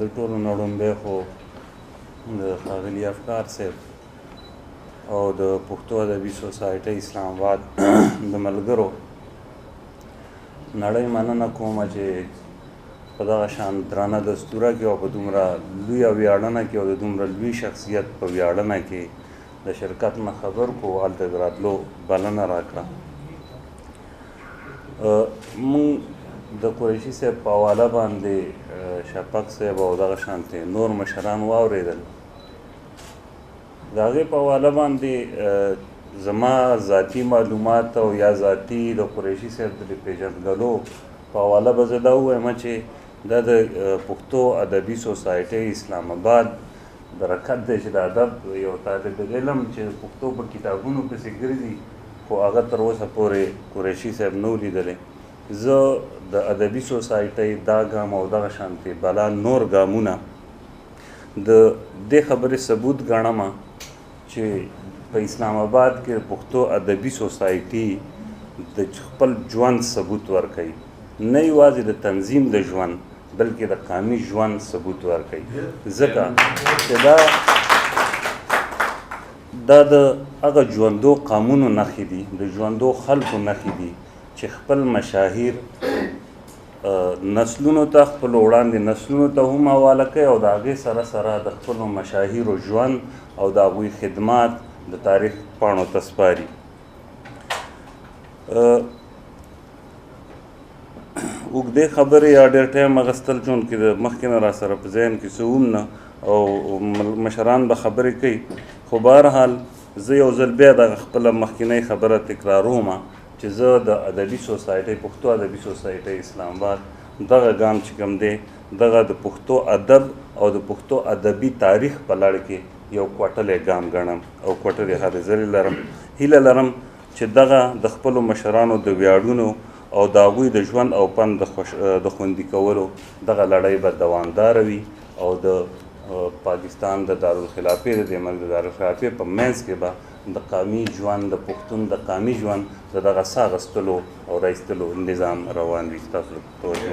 د ټولو نه وړومبی خو د ښاغلي افکار صاحب او د پښتو ادبي سوسایټۍ اسلام آباد د ملګرو نړۍ مننه کومه چې په دغه شان درانه دستوره کې او په دومره لویه ویاړنه کې او د دومره لوی شخصیت په ویاړنه کې د شرکت نه خبر کو هلته د راتلو بلنه راکړه. مونږ د قریشي صاحب په حواله باندې شفق صاحب او دغه شانتې نور مشران واورېدل. د هغې په حواله باندې زما ذاتي معلومات او یا ذاتي د قریشي صاحب د پېژندګلو په حواله به زه دا ووایم چې دا د پښتو ادبي سوسایټۍ اسلام آباد برکت دی چې د ادب یو طالب علم چې پښتو په کتابونو پسې ګرځي خو هغه تر اوسه پورې قریشي صاحب نه و لیدلی. زه د ادبي سوسایټۍ دا ګام او دغه شانتې بلا نور ګامونه د دې خبرې ثبوت ګڼم چې په اسلام آباد کې پښتو ادبي سوسایټي د خپل ژوند ثبوت ورکوي، نه یوازې د تنظیم د ژوند بلکې د قامي ژوند ثبوت ورکوي، ځکه چې دا د هغه ژوندو قامونو نښې دي، د ژوندو خلکو نښې دي چې خپل مشاهیر نسلونو ته خپلو وړاندې نسلونو ته هم حواله کوي او د هغې سره سره د خپلو مشاهیرو ژوند او د هغوی خدمات د تاریخ پاڼو ته سپاري. اوږدې خبرې یا ډېر ټایم اخیستل چونکې د مخکې نه راسره په ذهن کې څه هم نه او مشران به خبرې کوي، خو بهرحال زه یو ځل بیا دغه خپله مخکینۍ خبره تکراروم چې زه د ادبي سوسایټۍ پښتو ادبي سوسایټۍ اسلام آباد دغه ګام چې کوم دی دغه د پښتو ادب او د پښتو ادبي تاریخ په لړ کې یو کوټلی ګام ګڼم او کوټلې هلې ځلې لرم. هیله لرم چې دغه د خپلو مشرانو د ویاړونو او د هغوی د ژوند او پند د خوندي کولو دغه لړۍ به دوامداره وي او د پاکستان د دارالخلافې د دې ملک د دارالخلافې په منځ کې به د قامي ژوند د پښتون د قامي ژوند د دغه ساه اخیستلو او را ایستلو نظام روان وي. ستاسو توجه